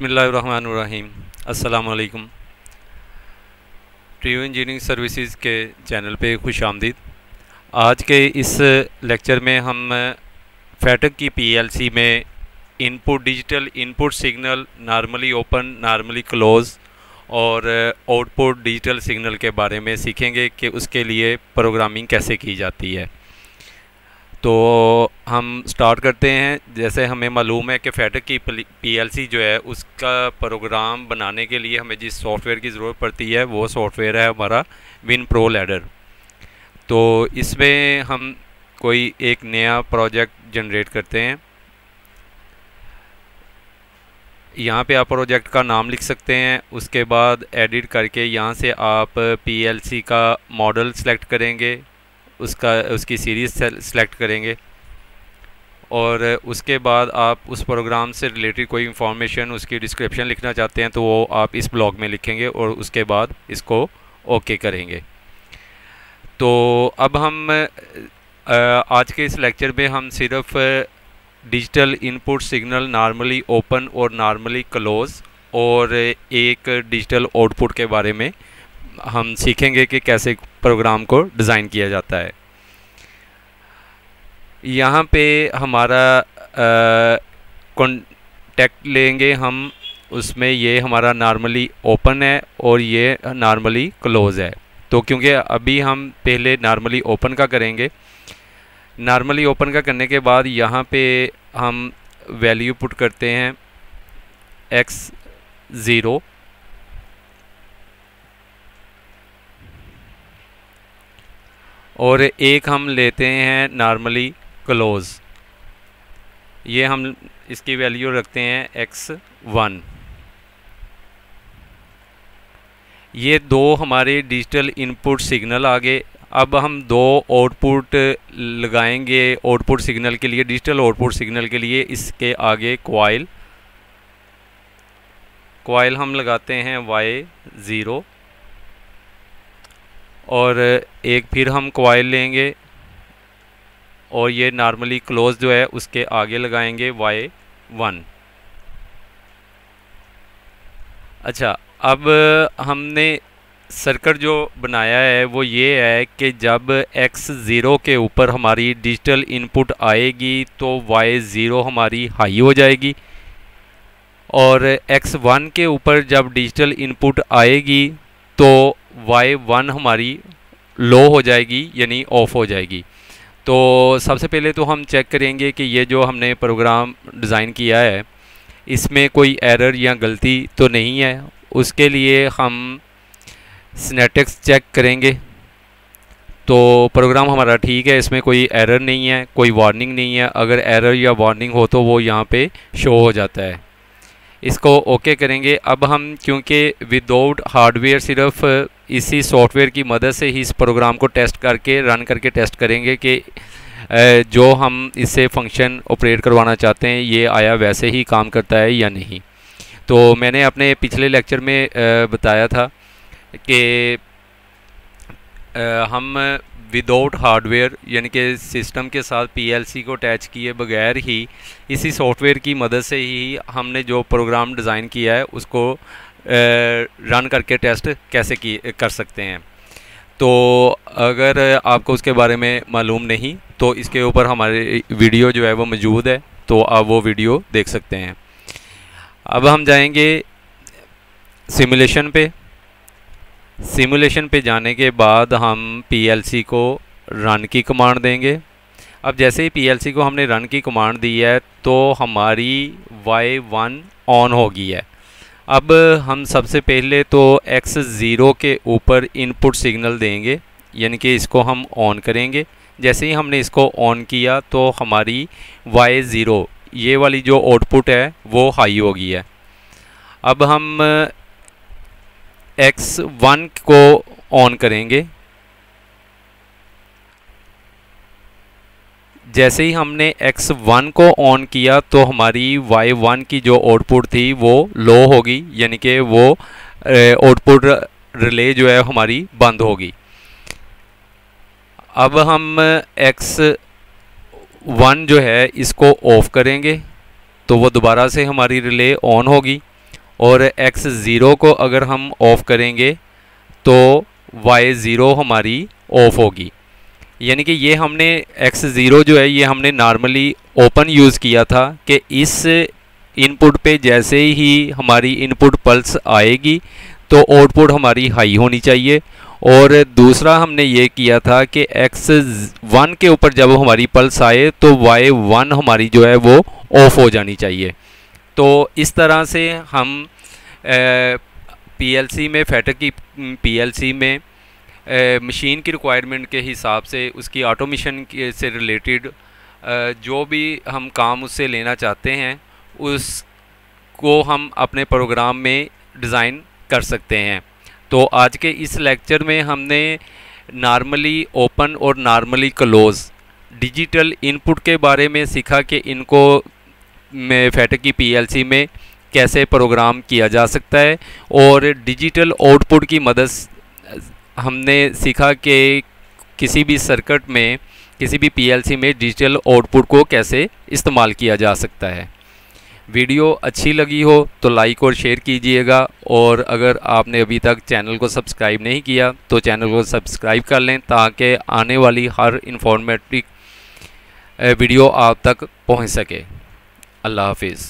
बिस्मिल्लाहिर्रहमानिर्रहीम। अस्सलाम वालेकुम। ट्रियो इंजीनियरिंग सर्विसेज के चैनल पे खुश आमदीद। आज के इस लेक्चर में हम फैटक की पीएलसी में digital input signal normally open normally close और आउटपुट डिजिटल सिग्नल के बारे में सीखेंगे कि उसके लिए प्रोग्रामिंग कैसे की जाती है। तो हम स्टार्ट करते हैं। जैसे हमें मालूम है कि फैटक की पीएलसी जो है उसका प्रोग्राम बनाने के लिए हमें जिस सॉफ्टवेयर की ज़रूरत पड़ती है वो सॉफ्टवेयर है हमारा WinPro Ladder। तो इसमें हम कोई एक नया प्रोजेक्ट जनरेट करते हैं। यहाँ पे आप प्रोजेक्ट का नाम लिख सकते हैं। उसके बाद एडिट करके यहाँ से आप पीएलसी का मॉडल सेलेक्ट करेंगे, उसकी सीरीज़ सेलेक्ट करेंगे और उसके बाद आप उस प्रोग्राम से रिलेटेड कोई इंफॉर्मेशन उसकी डिस्क्रिप्शन लिखना चाहते हैं तो वो आप इस ब्लॉक में लिखेंगे और उसके बाद इसको ओके करेंगे। तो अब हम आज के इस लेक्चर में हम सिर्फ digital input signal normally open और नॉर्मली क्लोज़ और एक डिजिटल आउटपुट के बारे में हम सीखेंगे कि कैसे प्रोग्राम को डिज़ाइन किया जाता है। यहाँ पे हमारा कॉन्टेक्ट लेंगे हम, उसमें ये हमारा नॉर्मली ओपन है और ये नॉर्मली क्लोज़ है। तो क्योंकि अभी हम पहले नॉर्मली ओपन का करेंगे, नॉर्मली ओपन का करने के बाद यहाँ पे हम वैल्यू पुट करते हैं x0 और एक हम लेते हैं नॉर्मली क्लोज़, ये हम इसकी वैल्यू रखते हैं x1। ये दो हमारे डिजिटल इनपुट सिग्नल आ गए। अब हम दो आउटपुट लगाएंगे आउटपुट सिग्नल के लिए, डिजिटल आउटपुट सिग्नल के लिए। इसके आगे कॉइल हम लगाते हैं y0 और एक फिर हम कॉइल लेंगे और ये नॉर्मली क्लोज जो है उसके आगे लगाएंगे y1। अच्छा, अब हमने सर्किट जो बनाया है वो ये है कि जब x0 के ऊपर हमारी डिजिटल इनपुट आएगी तो y0 हमारी हाई हो जाएगी और x1 के ऊपर जब डिजिटल इनपुट आएगी तो y1 हमारी लो हो जाएगी, यानी ऑफ हो जाएगी। तो सबसे पहले तो हम चेक करेंगे कि ये जो हमने प्रोग्राम डिज़ाइन किया है इसमें कोई एरर या गलती तो नहीं है। उसके लिए हम सिनेटैक्स चेक करेंगे। तो प्रोग्राम हमारा ठीक है, इसमें कोई एरर नहीं है, कोई वार्निंग नहीं है। अगर एरर या वार्निंग हो तो वो यहाँ पे शो हो जाता है। इसको ओके करेंगे। अब हम क्योंकि विदाउट हार्डवेयर सिर्फ इसी सॉफ्टवेयर की मदद से ही इस प्रोग्राम को टेस्ट करके रन करके टेस्ट करेंगे कि जो हम इससे फंक्शन ऑपरेट करवाना चाहते हैं ये आया वैसे ही काम करता है या नहीं। तो मैंने अपने पिछले लेक्चर में बताया था कि हम विदाउट हार्डवेयर यानी कि सिस्टम के साथ पीएलसी को अटैच किए बगैर ही इसी सॉफ्टवेयर की मदद से ही हमने जो प्रोग्राम डिज़ाइन किया है उसको रन करके टेस्ट कैसे कर सकते हैं। तो अगर आपको उसके बारे में मालूम नहीं तो इसके ऊपर हमारे वीडियो जो है वो मौजूद है, तो आप वो वीडियो देख सकते हैं। अब हम जाएंगे सिमुलेशन पे जाने के बाद हम पीएलसी को रन की कमांड देंगे। अब जैसे ही पीएलसी को हमने रन की कमांड दी है तो हमारी y1 ऑन हो गई है। अब हम सबसे पहले तो x0 के ऊपर इनपुट सिग्नल देंगे, यानी कि इसको हम ऑन करेंगे। जैसे ही हमने इसको ऑन किया तो हमारी y0 ये वाली जो आउटपुट है वो हाई हो गई है। अब हम x1 को ऑन करेंगे। जैसे ही हमने x1 को ऑन किया तो हमारी y1 की जो आउटपुट थी वो लो होगी, यानी कि वो आउटपुट रिले जो है हमारी बंद होगी। अब हम x1 जो है इसको ऑफ करेंगे तो वो दोबारा से हमारी रिले ऑन होगी और X0 को अगर हम ऑफ़ करेंगे तो Y0 हमारी ऑफ होगी। यानी कि ये हमने X0 जो है ये हमने नॉर्मली ओपन यूज़ किया था कि इस इनपुट पे जैसे ही हमारी इनपुट पल्स आएगी तो आउटपुट हमारी हाई होनी चाहिए। और दूसरा हमने ये किया था कि X1 के ऊपर जब हमारी पल्स आए तो Y1 हमारी जो है वो ऑफ हो जानी चाहिए। तो इस तरह से हम PLC में फैटक की PLC में मशीन की रिक्वायरमेंट के हिसाब से उसकी ऑटोमेशन से रिलेटेड जो भी हम काम उससे लेना चाहते हैं उसको हम अपने प्रोग्राम में डिज़ाइन कर सकते हैं। तो आज के इस लेक्चर में हमने नॉर्मली ओपन और नॉर्मली क्लोज़ डिजिटल इनपुट के बारे में सीखा कि इनको फैटक की PLC में कैसे प्रोग्राम किया जा सकता है, और डिजिटल आउटपुट की मदद हमने सीखा कि किसी भी सर्किट में किसी भी PLC में डिजिटल आउटपुट को कैसे इस्तेमाल किया जा सकता है। वीडियो अच्छी लगी हो तो लाइक और शेयर कीजिएगा, और अगर आपने अभी तक चैनल को सब्सक्राइब नहीं किया तो चैनल को सब्सक्राइब कर लें ताकि आने वाली हर इंफॉर्मेटिव वीडियो आप तक पहुंच सके। अल्लाह हाफिज़।